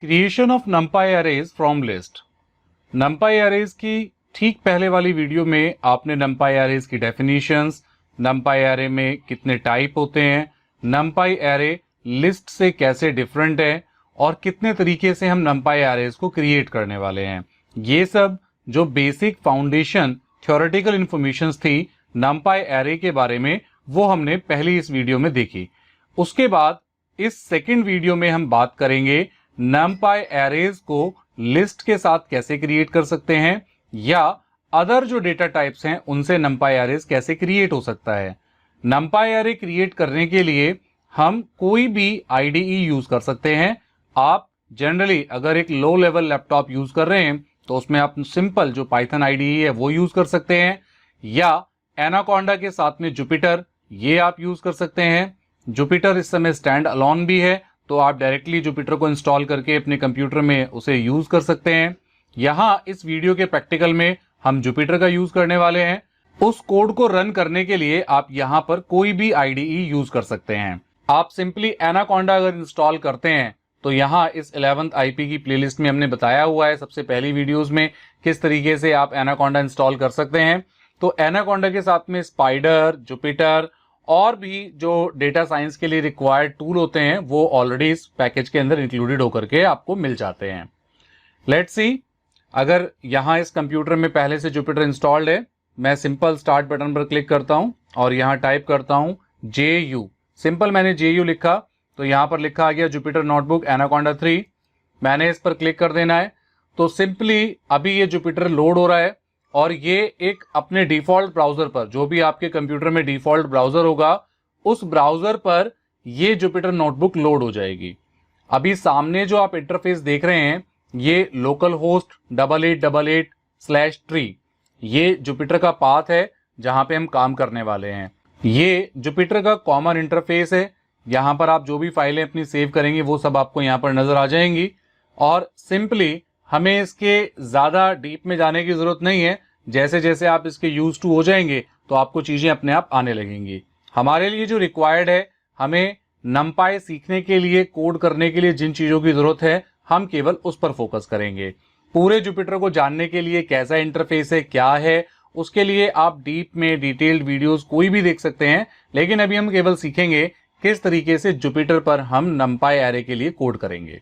Creation of नंपाई arrays from list. नंपाई arrays की ठीक पहले वाली वीडियो में आपने नंपाई अरेज की डेफिनेशंस, नंपाई अरे में कितने टाइप होते हैं, नंपाई अरे लिस्ट से कैसे डिफरेंट है और कितने तरीके से हम नंपाई अरेज को क्रिएट करने वाले हैं, ये सब जो बेसिक फाउंडेशन थ्योरेटिकल इंफॉर्मेशन थी नंपाई अरे के बारे में, वो हमने पहली इस वीडियो में देखी। उसके बाद इस सेकंड वीडियो में हम बात करेंगे नंपाई अरेज को लिस्ट के साथ कैसे क्रिएट कर सकते हैं या अदर जो डेटा टाइप्स हैं उनसे नंपाई अरेज कैसे क्रिएट हो सकता है। नंपाई अरे क्रिएट करने के लिए हम कोई भी आईडीई यूज कर सकते हैं। आप जनरली अगर एक लो लेवल लैपटॉप यूज कर रहे हैं तो उसमें आप सिंपल जो पाइथन आईडीई है वो यूज कर सकते हैं, या एनाकोंडा के साथ में जुपिटर ये आप यूज कर सकते हैं। जुपिटर इस समय स्टैंड अलोन भी है, तो आप डायरेक्टली जुपिटर को इंस्टॉल करके अपने कंप्यूटर में उसे यूज कर सकते हैं। यहां इस वीडियो के प्रैक्टिकल में हम जुपिटर का यूज करने वाले हैं। उस कोड को रन करने के लिए आप यहां पर कोई भी आईडीई यूज कर सकते हैं। आप सिंपली एनाकोंडा अगर इंस्टॉल करते हैं तो यहां इस 11th आईपी की प्लेलिस्ट में हमने बताया हुआ है सबसे पहली वीडियोस में किस तरीके से आप एनाकोंडा इंस्टॉल कर सकते हैं। तो एनाकोंडा के साथ में स्पाइडर, जुपिटर और भी जो डेटा साइंस के लिए रिक्वायर्ड टूल होते हैं वो ऑलरेडी इस पैकेज के अंदर इंक्लूडेड होकर के आपको मिल जाते हैं। लेट्स सी, अगर यहां इस कंप्यूटर में पहले से जुपिटर इंस्टॉल्ड है, मैं सिंपल स्टार्ट बटन पर क्लिक करता हूं और यहां टाइप करता हूं JU। सिंपल मैंने JU लिखा तो यहां पर लिखा आ गया जुपिटर नोटबुक एनाकोंडा 3। मैंने इस पर क्लिक कर देना है तो सिंपली अभी ये जुपिटर लोड हो रहा है और ये एक अपने डिफॉल्ट ब्राउजर पर, जो भी आपके कंप्यूटर में डिफॉल्ट ब्राउजर होगा उस ब्राउजर पर ये जुपिटर नोटबुक लोड हो जाएगी। अभी सामने जो आप इंटरफेस देख रहे हैं ये लोकल होस्ट 8888/3 ये जुपिटर का पाथ है जहां पे हम काम करने वाले हैं। ये जुपिटर का कॉमन इंटरफेस है। यहां पर आप जो भी फाइलें अपनी सेव करेंगे वो सब आपको यहां पर नजर आ जाएंगी और सिंपली हमें इसके ज्यादा डीप में जाने की जरूरत नहीं है। जैसे जैसे आप इसके यूज टू हो जाएंगे तो आपको चीजें अपने आप आने लगेंगी। हमारे लिए जो रिक्वायर्ड है, हमें नंपाई सीखने के लिए, कोड करने के लिए जिन चीजों की जरूरत है हम केवल उस पर फोकस करेंगे। पूरे जुपिटर को जानने के लिए कैसा इंटरफेस है, क्या है, उसके लिए आप डीप में डिटेल्ड वीडियोस कोई भी देख सकते हैं, लेकिन अभी हम केवल सीखेंगे किस तरीके से जुपिटर पर हम नंपाई अरे के लिए कोड करेंगे।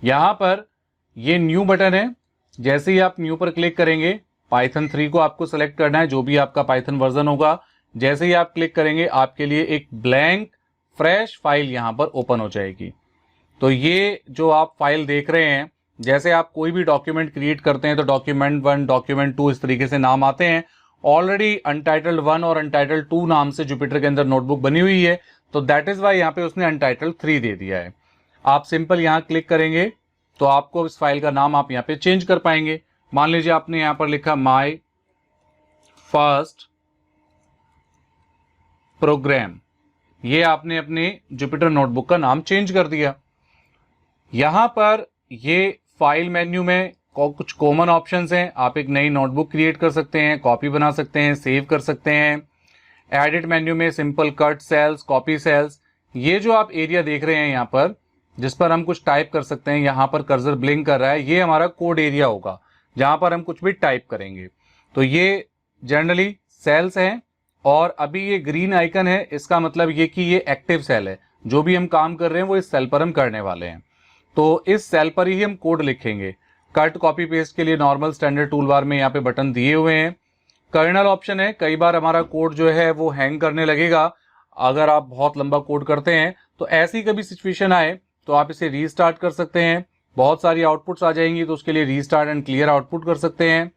यहां पर ये न्यू बटन है, जैसे ही आप न्यू पर क्लिक करेंगे पाइथन 3 को आपको सेलेक्ट करना है, जो भी आपका पाइथन वर्जन होगा। जैसे ही आप क्लिक करेंगे आपके लिए एक ब्लैंक फ्रेश फाइल यहां पर ओपन हो जाएगी। तो ये जो आप फाइल देख रहे हैं, जैसे आप कोई भी डॉक्यूमेंट क्रिएट करते हैं तो डॉक्यूमेंट 1, डॉक्यूमेंट 2 इस तरीके से नाम आते हैं। ऑलरेडी अनटाइटल्ड 1 और अनटाइटल्ड 2 नाम से जुपिटर के अंदर नोटबुक बनी हुई है, तो दैट इज वाई यहाँ पे उसने अनटाइटल्ड 3 दे दिया है। आप सिंपल यहाँ क्लिक करेंगे तो आपको इस फाइल का नाम आप यहाँ पे चेंज कर पाएंगे। मान लीजिए आपने यहां पर लिखा माय फर्स्ट प्रोग्राम, ये आपने अपने जुपिटर नोटबुक का नाम चेंज कर दिया। यहां पर ये फाइल मेन्यू में कुछ कॉमन ऑप्शंस हैं। आप एक नई नोटबुक क्रिएट कर सकते हैं, कॉपी बना सकते हैं, सेव कर सकते हैं। एडिट मेन्यू में simple cut cells, copy cells, ये जो आप एरिया देख रहे हैं यहां पर जिस पर हम कुछ टाइप कर सकते हैं, यहां पर कर्सर ब्लिंक कर रहा है, ये हमारा कोड एरिया होगा जहां पर हम कुछ भी टाइप करेंगे। तो ये जनरली सेल्स हैं और अभी ये ग्रीन आइकन है, इसका मतलब ये कि ये एक्टिव सेल है। जो भी हम काम कर रहे हैं वो इस सेल पर हम करने वाले हैं, तो इस सेल पर ही हम कोड लिखेंगे। कट कॉपी पेस्ट के लिए नॉर्मल स्टैंडर्ड टूल बार में यहाँ पे बटन दिए हुए हैं। कर्नल ऑप्शन है, कई बार हमारा कोड जो है वो हैंग करने लगेगा अगर आप बहुत लंबा कोड करते हैं, तो ऐसी कभी सिचुएशन आए तो आप इसे रीस्टार्ट कर सकते हैं। बहुत सारी आउटपुट्स आ जाएंगी तो उसके लिए रीस्टार्ट एंड क्लियर आउटपुट कर सकते हैं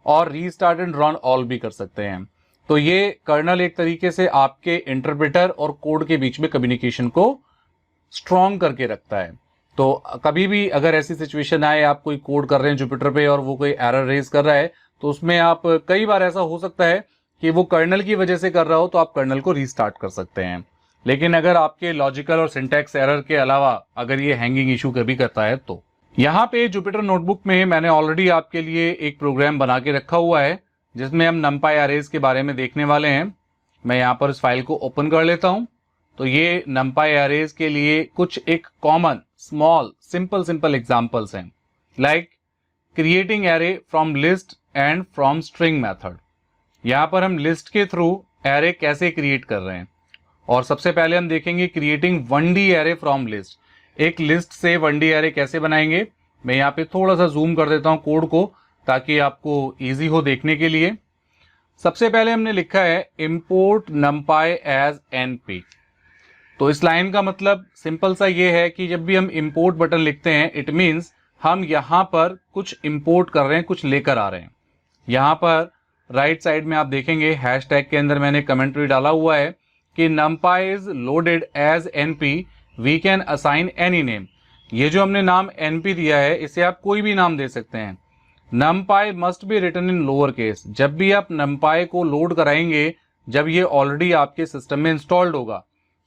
और रीस्टार्ट एंड रन ऑल भी कर सकते हैं। तो ये कर्नल एक तरीके से आपके इंटरप्रेटर और कोड के बीच में कम्युनिकेशन को स्ट्रॉन्ग करके रखता है। तो कभी भी अगर ऐसी सिचुएशन आए, आप कोई कोड कर रहे हैं जुपिटर पे और वो कोई एरर रेज कर रहा है, तो उसमें आप कई बार ऐसा हो सकता है कि वो कर्नल की वजह से कर रहा हो, तो आप कर्नल को रीस्टार्ट कर सकते हैं। लेकिन अगर आपके लॉजिकल और सिंटैक्स एरर के अलावा अगर ये हैंगिंग इशू कभी करता है तो यहाँ पे जुपिटर नोटबुक में मैंने ऑलरेडी आपके लिए एक प्रोग्राम बना के रखा हुआ है जिसमें हम नंपाई अरेज के बारे में देखने वाले हैं। मैं यहाँ पर इस फाइल को ओपन कर लेता हूँ तो ये numpy arrays के लिए कुछ एक कॉमन स्मॉल सिंपल एग्जांपल्स हैं, like creating array from list and from string method. यहां पर हम लिस्ट के थ्रू एरे कैसे क्रिएट कर रहे हैं, और सबसे पहले हम देखेंगे creating 1D array from list. एक लिस्ट से 1D एरे कैसे बनाएंगे, मैं यहाँ पे थोड़ा सा जूम कर देता हूं कोड को ताकि आपको इजी हो देखने के लिए। सबसे पहले हमने लिखा है import numpy as np। तो इस लाइन का मतलब सिंपल सा ये है कि जब भी हम import बटन लिखते हैं इट मीन्स हम यहां पर कुछ import कर रहे हैं, कुछ लेकर आ रहे हैं। यहां पर राइट साइड में आप देखेंगे हैशटैग के अंदर मैंने कमेंट्री डाला हुआ है कि numpy is loaded as np, we can assign any name। ये जो हमने नाम np दिया है इसे आप कोई भी नाम दे सकते हैं। numpy must be written in lower case। जब भी आप numpy को लोड कराएंगे, जब ये ऑलरेडी आपके सिस्टम में इंस्टॉल्ड होगा,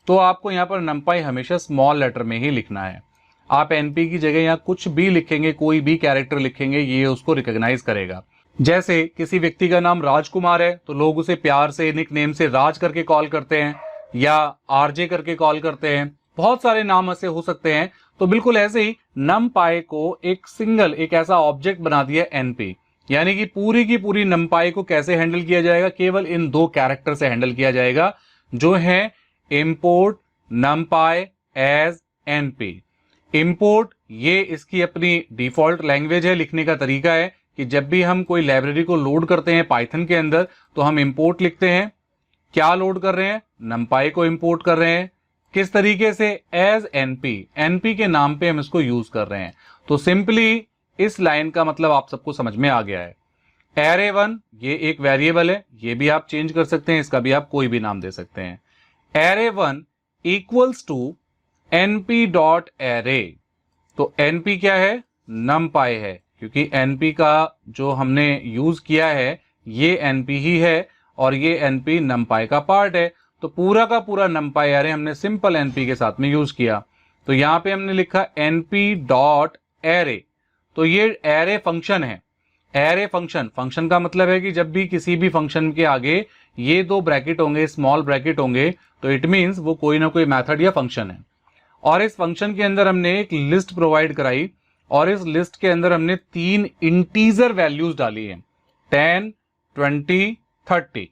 तो आपको यहाँ पर numpy हमेशा स्मॉल लेटर में ही लिखना है। आप np की जगह यहाँ कुछ भी लिखेंगे, कोई भी कैरेक्टर लिखेंगे, ये उसको रिकॉग्नाइज करेगा। जैसे किसी व्यक्ति का नाम राजकुमार है तो लोग उसे प्यार से निक नेम से राज करके कॉल करते हैं या आरजे करके कॉल करते हैं। बहुत सारे नाम ऐसे हो सकते हैं। तो बिल्कुल ऐसे ही numpy को एक ऐसा ऑब्जेक्ट बना दिया np, यानी कि पूरी numpy को कैसे हैंडल किया जाएगा, केवल इन 2 कैरेक्टर से हैंडल किया जाएगा जो है import numpy as np। import ये इसकी अपनी डिफॉल्ट लैंग्वेज है, लिखने का तरीका है कि जब भी हम कोई लाइब्रेरी को लोड करते हैं पाइथन के अंदर तो हम इंपोर्ट लिखते हैं। क्या लोड कर रहे हैं, numpy को इंपोर्ट कर रहे हैं। किस तरीके से, एज np के नाम पे हम इसको यूज कर रहे हैं। तो सिंपली इस लाइन का मतलब आप सबको समझ में आ गया है। array1 ये एक वेरिएबल है, ये भी आप चेंज कर सकते हैं, इसका भी आप कोई भी नाम दे सकते हैं। array1 equals to np.array। तो np क्या है, numpy है, क्योंकि np का जो हमने यूज किया है ये np ही है और ये np numpy का पार्ट है। तो पूरा का पूरा numpy एरे हमने सिंपल np के साथ में यूज किया। तो यहां पे हमने लिखा np.array। तो ये एरे फंक्शन है। एरे फंक्शन का मतलब है कि जब भी किसी भी फंक्शन के आगे ये 2 ब्रैकेट होंगे, स्मॉल ब्रैकेट होंगे, तो इट मीन्स वो कोई ना कोई मेथड या फंक्शन है। और इस फंक्शन के अंदर हमने एक लिस्ट प्रोवाइड कराई और इस लिस्ट के अंदर हमने 3 इंटीजर वैल्यूज डाली है, 10, 20, 30।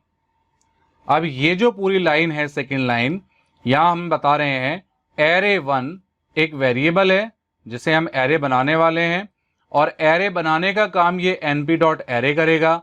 अब ये जो पूरी लाइन है, सेकेंड लाइन, यहां हम बता रहे हैं array1 एक वेरिएबल है जिसे हम एरे बनाने वाले हैं और एरे बनाने का काम ये np.array करेगा।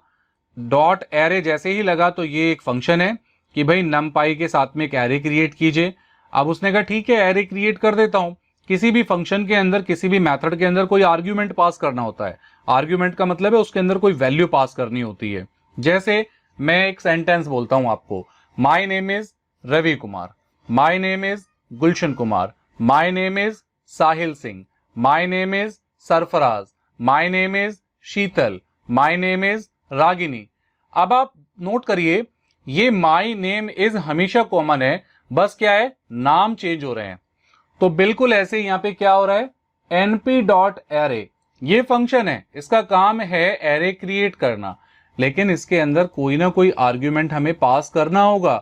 डॉट एरे जैसे ही लगा तो ये एक फंक्शन है कि भाई numpy के साथ में एक एरे क्रिएट कीजिए। अब उसने कहा ठीक है एरे क्रिएट कर देता हूं। किसी भी फंक्शन के अंदर, किसी भी मेथड के अंदर कोई आर्ग्यूमेंट पास करना होता है। आर्ग्यूमेंट का मतलब है उसके अंदर कोई वैल्यू पास करनी होती है। जैसे मैं एक सेंटेंस बोलता हूं आपको, my name is Ravi Kumar, my name is Gulshan Kumar, my name is Sahil Singh, my name is Sarfaraz, my name is Sheetal, my name is Ragini. अब आप नोट करिए ये माई नेम इज हमेशा कॉमन है, बस क्या है, नाम चेंज हो रहे हैं। तो बिल्कुल ऐसे यहां पे क्या हो रहा है, np.array ये फंक्शन है, इसका काम है एरे क्रिएट करना, लेकिन इसके अंदर कोई ना कोई आर्ग्यूमेंट हमें पास करना होगा,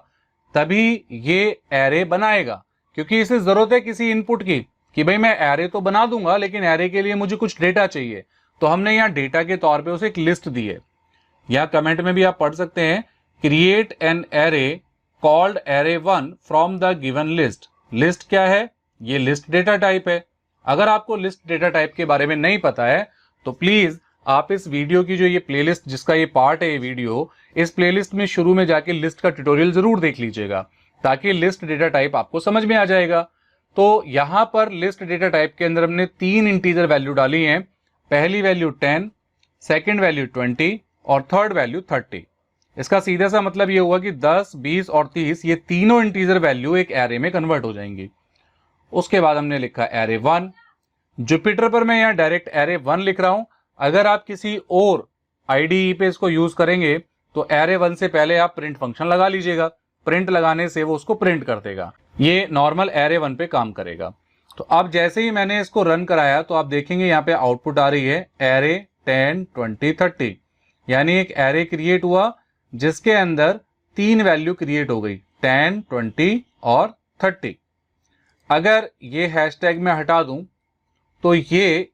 तभी ये एरे बनाएगा। क्योंकि इसे जरूरत है किसी इनपुट की कि भाई मैं एरे तो बना दूंगा लेकिन एरे के लिए मुझे कुछ डेटा चाहिए। तो हमने यहां डेटा के तौर पे उसे एक लिस्ट दी है। या कमेंट में भी आप पढ़ सकते हैं, create an array called array1 from the given list. List क्या है, ये लिस्ट डेटा टाइप है। अगर आपको लिस्ट डेटा टाइप के बारे में नहीं पता है तो प्लीज आप इस वीडियो की जो ये प्लेलिस्ट जिसका ये पार्ट है ये वीडियो, इस प्लेलिस्ट में शुरू में जाके लिस्ट का ट्यूटोरियल जरूर देख लीजिएगा ताकि लिस्ट डेटा टाइप आपको समझ में आ जाएगा। तो यहां पर लिस्ट डेटा टाइप के अंदर हमने 3 इंटीजर वैल्यू डाली हैं। पहली वैल्यू 10, सेकेंड वैल्यू 20 और थर्ड वैल्यू 30। इसका सीधा सा मतलब ये हुआ कि 10, 20 और 30 ये तीनों इंटीजर वैल्यू एक एरे में कन्वर्ट हो जाएंगी। उसके बाद हमने लिखा array1। जुपिटर पर मैं यहां डायरेक्ट array1 लिख रहा हूं। अगर आप किसी और IDE पे इसको यूज करेंगे तो array1 से पहले आप प्रिंट फंक्शन लगा लीजिएगा। प्रिंट लगाने से वो उसको प्रिंट कर देगा। ये नॉर्मल array1 पे काम करेगा। तो अब जैसे ही मैंने इसको रन कराया तो आप देखेंगे यहाँ पे आउटपुट आ रही है array 10, 20, 30, यानी एक एरे क्रिएट हुआ जिसके अंदर 3 वैल्यू क्रिएट हो गई, 10, 20 और 30। अगर ये हैशटैग मैं हटा दूं तो ये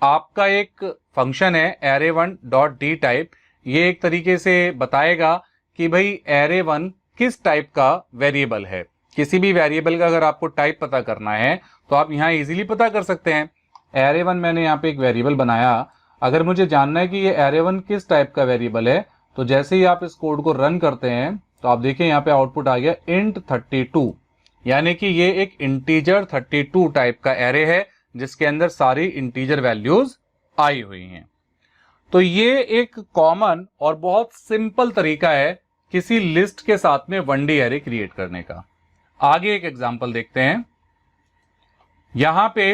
आपका एक फंक्शन है array1.dtype। ये एक तरीके से बताएगा कि भाई array1 किस टाइप का वेरिएबल है। किसी भी वेरिएबल का अगर आपको टाइप पता करना है तो आप यहाँ इजीली पता कर सकते हैं। array1 मैंने यहाँ पे एक वेरिएबल बनाया। अगर मुझे जानना है कि ये array1 किस टाइप का वेरिएबल है तो जैसे ही आप इस कोड को रन करते हैं तो आप देखिए यहाँ पे आउटपुट आ गया int 32, यानी कि ये एक इंटीजर 32 टाइप का एरे है जिसके अंदर सारी इंटीजर वैल्यूज आई हुई हैं। तो ये एक कॉमन और बहुत सिंपल तरीका है किसी लिस्ट के साथ में 1D एरे क्रिएट करने का। आगे एक एग्जांपल देखते हैं। यहां पे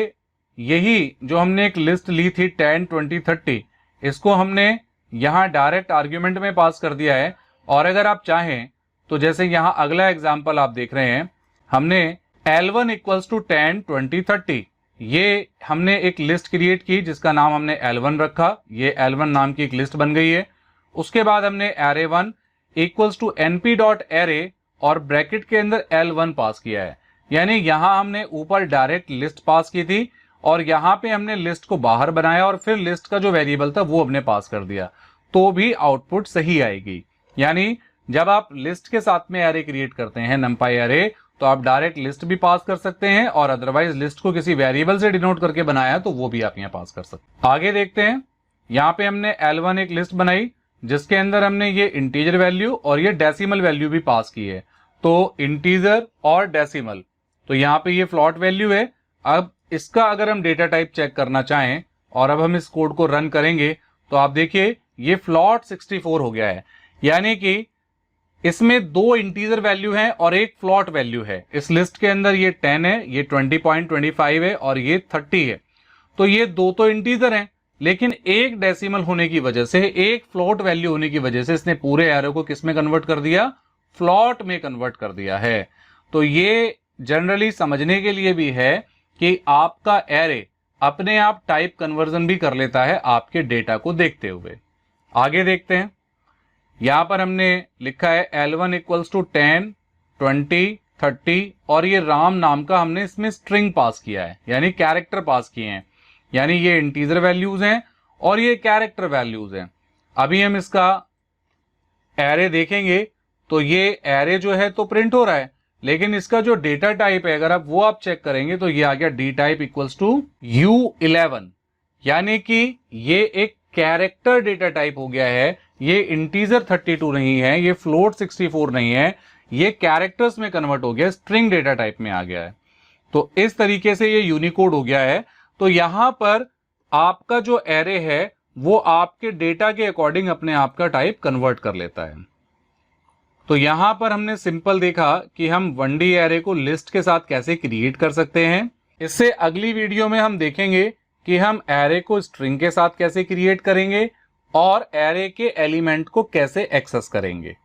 यही जो हमने एक लिस्ट ली थी 10, 20, 30, इसको हमने यहां डायरेक्ट आर्ग्यूमेंट में पास कर दिया है। और अगर आप चाहें तो जैसे यहां अगला एग्जांपल आप देख रहे हैं, हमने L1 इक्वल्स टू 10, 20, 30, ये हमने एक लिस्ट क्रिएट की जिसका नाम हमने L1 रखा। ये L1 नाम की एक लिस्ट बन गई है। उसके बाद हमने array1 इक्वल्स टू np.array और ब्रैकेट के अंदर L1 पास किया है। यानी यहां हमने ऊपर डायरेक्ट लिस्ट पास की थी और यहां पे हमने लिस्ट को बाहर बनाया और फिर लिस्ट का जो वेरिएबल था वो हमने पास कर दिया, तो भी आउटपुट सही आएगी। यानी जब आप लिस्ट के साथ में एरे क्रिएट करते हैं numpy एरे, तो आप डायरेक्ट लिस्ट भी पास कर सकते हैं और अदरवाइज लिस्ट को किसी वेरिएबल से डिनोट करके बनाया तो वो भी आप यहाँ पास कर सकते हैं। आगे देखते हैं। यहाँ पे हमने L1 एक लिस्ट बनाई जिसके अंदर हमने ये इंटीजर वैल्यू और ये डेसिमल वैल्यू भी पास की है। तो इंटीजर और डेसिमल, तो यहाँ पे ये फ्लॉट वैल्यू है। अब इसका अगर हम डेटा टाइप चेक करना चाहें और अब हम इस कोड को रन करेंगे तो आप देखिए ये फ्लॉट 64 हो गया है। यानी कि इसमें दो इंटीजर वैल्यू हैं और एक फ्लॉट वैल्यू है। इस लिस्ट के अंदर ये 10 है, ये 20.25 है और ये 30 है। तो ये दो तो इंटीजर हैं, लेकिन एक डेसिमल होने की वजह से, एक फ्लॉट वैल्यू होने की वजह से इसने पूरे एरे को किस में कन्वर्ट कर दिया? फ्लॉट में कन्वर्ट कर दिया है। तो ये जनरली समझने के लिए भी है कि आपका एरे अपने आप टाइप कन्वर्जन भी कर लेता है आपके डेटा को देखते हुए। आगे देखते हैं। यहां पर हमने लिखा है L1 इक्वल्स टू 10, 20, 30 और ये राम नाम का हमने इसमें स्ट्रिंग पास किया है, यानी कैरेक्टर पास किए हैं। यानी ये इंटीजर वैल्यूज हैं और ये कैरेक्टर वैल्यूज हैं। अभी हम इसका एरे देखेंगे तो ये एरे जो है तो प्रिंट हो रहा है, लेकिन इसका जो डेटा टाइप है अगर आप चेक करेंगे तो ये आ गया d type equals to U11, यानी कि ये एक कैरेक्टर डेटा टाइप हो गया है। ये इंटीजर 32 नहीं है, ये फ्लोट 64 नहीं है, ये कैरेक्टर्स में कन्वर्ट हो गया, स्ट्रिंग डेटा टाइप में आ गया है। तो इस तरीके से ये यूनिकोड हो गया है। तो यहां पर आपका जो एरे है वो आपके डेटा के अकॉर्डिंग अपने आप का टाइप कन्वर्ट कर लेता है। तो यहां पर हमने सिंपल देखा कि हम 1D एरे को लिस्ट के साथ कैसे क्रिएट कर सकते हैं। इससे अगली वीडियो में हम देखेंगे कि हम एरे को स्ट्रिंग के साथ कैसे क्रिएट करेंगे और एरे के एलिमेंट को कैसे एक्सेस करेंगे।